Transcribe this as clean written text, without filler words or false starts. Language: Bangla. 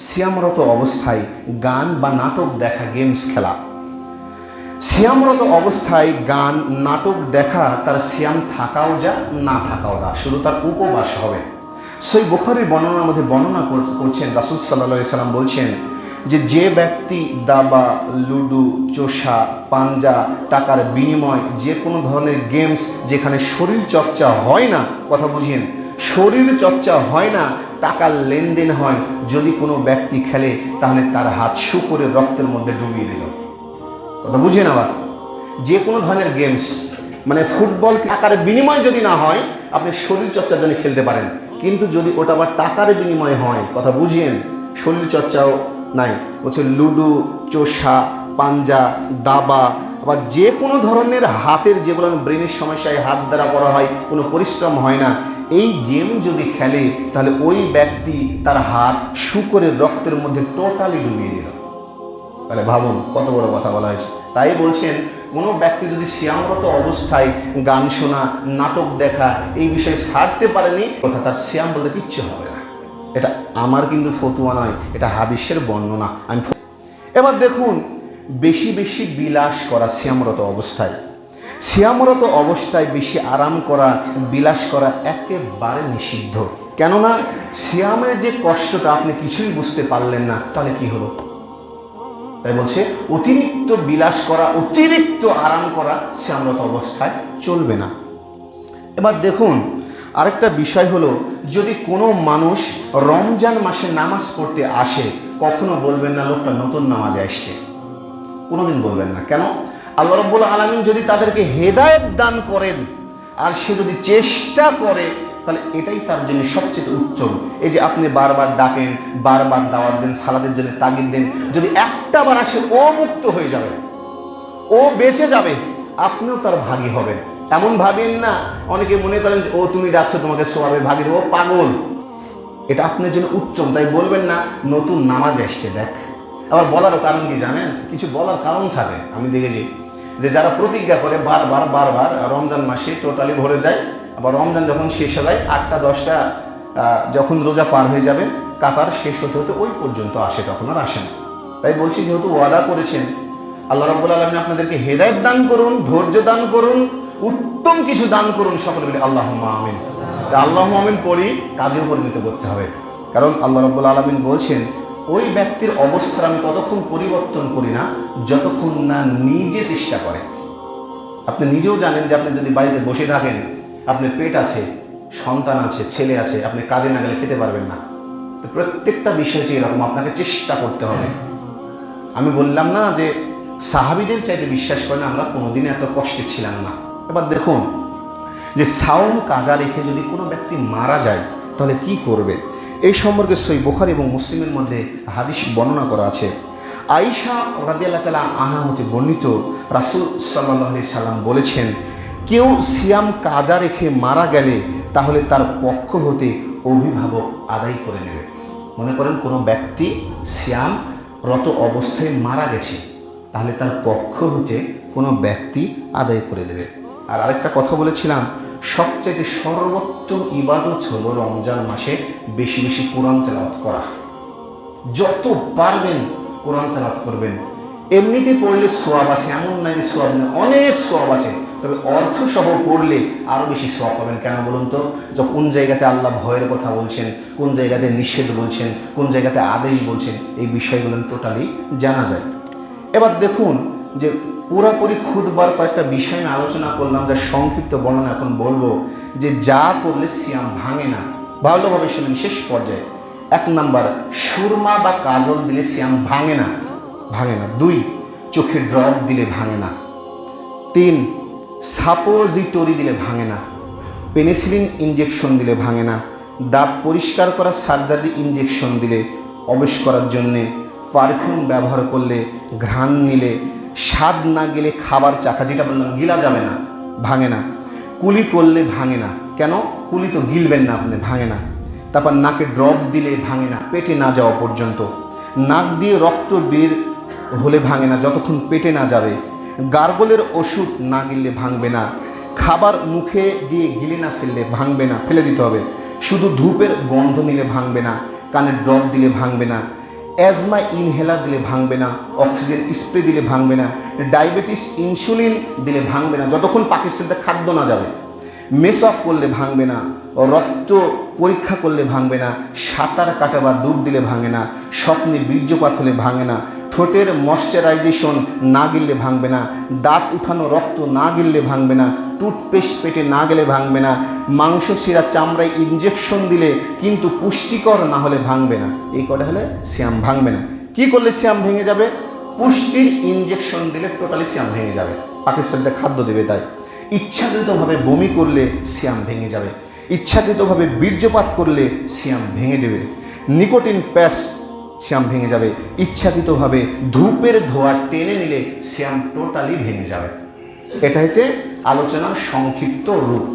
সিয়ামরত অবস্থায় গান বা নাটক দেখা, গেমস খেলা। সিয়ামরত অবস্থায় গান নাটক দেখা তার সিয়াম থাকাও যা, না থাকাও যা, শুধু তার উপবাস হবে। সই বুখারীর বর্ণনার মধ্যে বর্ণনা করছেন রাসূল সাল্লাল্লাহু আলাইহি সাল্লাম বলছেন যে ব্যক্তি দাবা, লুডো, চোষা, পাঞ্জা, টাকার বিনিময়, যে কোনো ধরনের গেমস যেখানে শরীর চর্চা হয় না, কথা বুঝিয়েন, শরীর চর্চা হয় না, টাকার লেনদেন হয়, যদি কোনো ব্যক্তি খেলে তাহলে তার হাত শুকরের রক্তের মধ্যে ডুবিয়ে দিল। কথা বুঝিয়েন আবার, যে কোনো ধরনের গেমস মানে ফুটবল টাকার বিনিময় যদি না হয়, আপনি শরীর চর্চার জন্য খেলতে পারেন, কিন্তু যদি ওটা আবার টাকার বিনিময় হয়, কথা বুঝিয়েন, শরীর চর্চাও নাই, বলছে লুডো, চোষা, পাঞ্জা, দাবা, আবার যে কোনো ধরনের হাতের, যেগুলো ব্রেনের সমস্যায় হাত দ্বারা করা হয়, কোনো পরিশ্রম হয় না, এই গেম যদি খেলে তাহলে ওই ব্যক্তি তার হাত শুকরের রক্তের মধ্যে টোটালি ডুবিয়ে দিল। তাহলে ভাবুন কত বড় কথা বলা হয়েছে। তাই বলছেন কোনো ব্যক্তি যদি সিয়ামরত অবস্থায় গান শোনা, নাটক দেখা এই বিষয়ে ছাড়তে পারেনি, কথা তার সিয়াম বলতে কিচ্ছু হবে না। এটা আমার কিন্তু ফতুয়া নয়, এটা হাদিসের বর্ণনা। এবার দেখুন, বেশি বেশি বিলাস করা সিয়ামরত অবস্থায়, সিয়ামরত অবস্থায় বেশি আরাম করা, বিলাস করা একেবারে নিষিদ্ধ। কেননা সিয়ামের যে কষ্টটা আপনি কিছুই বুঝতে পারলেন না, তাহলে কি হলো? তাই বলছে অতিরিক্ত বিলাস করা, অতিরিক্ত আরাম করা সিয়ামরত অবস্থায় চলবে না। এবার দেখুন আরেকটা বিষয় হলো, যদি কোনো মানুষ রমজান মাসে নামাজ পড়তে আসে, কখনো বলবেন না লোকটা নতুন নামাজে আসছে, কোনোদিন বলবেন না। কেন? আল্লাহ রাব্বুল আলামিন যদি তাদেরকে হেদায়েত দান করেন আর সে যদি চেষ্টা করে, তাহলে এটাই তার জন্য সবচেয়ে উত্তম। এই যে আপনি বারবার ডাকেন, বারবার দাওয়াত দেন, সালাদের জন্য তাগিদ দেন, যদি একটা বার আসে ও মুক্ত হয়ে যাবে, ও বেঁচে যাবে, আপনিও তার ভাগী হবেন। এমন ভাবেন না, অনেকে মনে করেন যে ও তুমি ডাকছো তোমাকে সোয়াবের ভাগী দেবো, পাগল, এটা আপনার জন্য উত্তম। তাই বলবেন না নতুন নামাজে আসছে দেখ। আবার বলারও কারণ কি জানেন? কিছু বলার কারণ থাকে। আমি দেখেছি যে যারা প্রতিজ্ঞা করে বারবার বারবার, রমজান মাসে টোটালি ভরে যায়, আবার রমজান যখন শেষ হয়ে যায় 8টা 10টা যখন রোজা পার হয়ে যাবে, কাতার শেষ হতে হতে ওই পর্যন্ত আসে, তখন আর আসে না। তাই বলছি, যেহেতু ওয়াদা করেছেন, আল্লাহ রাব্বুল আলামিন আপনাদেরকে হেদায়েত দান করুন, ধৈর্য দান করুন, উত্তম কিছু দান করুন, সকলে বলি আল্লাহুম্মা আমিন। তা আল্লাহুম্মা আমিন পড়ি, কাজের পরিণত করতে হবে। কারণ আল্লাহ রাব্বুল আলামিন বলছেন, ওই ব্যক্তির অবস্থার আমি ততক্ষণ পরিবর্তন করি না যতক্ষণ না নিজে চেষ্টা করে। আপনি নিজেও জানেন যে আপনি যদি বাড়িতে বসে থাকেন, আপনার পেট আছে, সন্তান আছে, ছেলে আছে, আপনি কাজে না গেলে খেতে পারবেন না। তো প্রত্যেকটা বিষয় যে এরকম, আপনাকে চেষ্টা করতে হবে। আমি বললাম না যে সাহাবীদের চাইতে বিশ্বাস করেন আমরা কোনোদিনই এত কষ্টে ছিলাম না। এবার দেখুন যে সাওম কাজা রেখে যদি কোনো ব্যক্তি মারা যায় তাহলে কি করবে, এই সম্পর্কে সহিহ বুখারী এবং মুসলিমের মধ্যে হাদিস বর্ণনা করা আছে। আয়েশা রাদিয়াল্লাহু তাআলা আনহা হতে বর্ণিত, রাসূল সাল্লাল্লাহু আলাইহি সাল্লাম বলেছেন, কেউ সিয়াম কাজা রেখে মারা গেলে তাহলে তার পক্ষ হতে অভিভাবক আদায় করে নেবে। মনে করেন কোনো ব্যক্তি সিয়ামরত অবস্থায় মারা গেছে, তাহলে তার পক্ষ হতে কোনো ব্যক্তি আদায় করে দেবে। আর আরেকটা কথা বলেছিলাম, সবচাইতে সর্বোত্তম ইবাদত হলো রমজান মাসে বেশি বেশি কোরআন তেলাওয়াত করা। যত পারবেন কোরআন তেলাওয়াত করবেন। এমনিতে পড়লে সোয়াব আছে, এমন না যে সোয়াব নেই, অনেক সোয়াব আছে, তবে অর্থসহ পড়লে আরও বেশি সোয়াব পাবেন। কেন বলুন তো? যখন কোন জায়গাতে আল্লাহ ভয়ের কথা বলছেন, কোন জায়গাতে নিষেধ বলছেন, কোন জায়গাতে আদেশ বলছেন, এই বিষয়গুলো টোটালি জানা যায়। এবার দেখুন যে পুরাপুরি খুতবার কয়েকটা বিষয় আমি আলোচনা করলাম, যা সংক্ষিপ্ত বর্ণনা এখন বলবো, যে যা করলে সিয়াম ভাঙে না। ভালোভাবে শুনুন শেষ পর্যায়ে। 1 নাম্বার, সুরমা বা কাজল দিলে সিয়াম ভাঙে না, ভাঙে না। 2, চোখে ড্রপ দিলে ভাঙে না। 3, সাপোজিটরি দিলে ভাঙে না। পেনিসিলিন ইঞ্জেকশন দিলে ভাঙে না। দাঁত পরিষ্কার করার সার্জারি ইঞ্জেকশন দিলে, অবেশ করার জন্যে, পারফিউম ব্যবহার করলে, ঘ্রাণ নিলে, স্বাদ না গেলে খাবার চাখা, যেটা বললাম গিলা যাবে না, ভাঙে না। কুলি করলে ভাঙে না। কেন? কুলি তো গিলবেন না আপনি, ভাঙে না। তারপর নাকে ড্রপ দিলে ভাঙে না, পেটে না যাওয়া পর্যন্ত। নাক দিয়ে রক্ত বের হলে ভাঙে না, যতক্ষণ পেটে না যাবে। গার্গলের ওষুধ না গিললে ভাঙবে না। খাবার মুখে দিয়ে গিলে না ফেললে ভাঙবে না, ফেলে দিতে হবে। শুধু ধূপের গন্ধ নিলে ভাঙবে না। কানে ড্রপ দিলে ভাঙবে না। অ্যাজমা ইনহেলার দিলে ভাঙবে না, অক্সিজেন স্প্রে দিলে ভাঙবে না, ডায়াবেটিস ইনসুলিন দিলে ভাঙবে না যতক্ষণ পাকিস্তানিতে খাদ্য না যাবে, মেসওয়াক করলে ভাঙবে না, রক্ত পরীক্ষা করলে ভাঙবে না, সাঁতার কাটা বা ডুব দিলে ভাঙে না, স্বপ্নে বীর্যপাত হলে ভাঙে না, ঠোঁটের ময়শ্চারাইজেশন না গিললে ভাঙবে না, দাঁত উঠানো রক্ত না গিললে ভাঙবে না, টুথপেস্ট পেটে না গেলে ভাঙবে না, মাংস শিরা চামড়ায় ইনজেকশন দিলে কিন্তু পুষ্টিকর না হলে ভাঙবে না। এই কটা হলে সিয়াম ভাঙবে না। কি করলে সিয়াম ভেঙে যাবে? পুষ্টির ইনজেকশন দিলে টোটালি সিয়াম ভেঙে যাবে, পাকিস্তানিতে খাদ্য দেবে তাই। ইচ্ছাকৃতভাবে বমি করলে সিয়াম ভেঙে যাবে, ইচ্ছাকৃতভাবে বীর্যপাত করলে সিয়াম ভেঙে দেবে, নিকোটিন প্যাচ সিয়াম ভেঙে যাবে, ইচ্ছাকৃতভাবে ধূপের ধোঁয়া টেনে নিলে সিয়াম টোটালি ভেঙে যাবে। এটা হচ্ছে আলোচনার সংক্ষিপ্ত রূপ।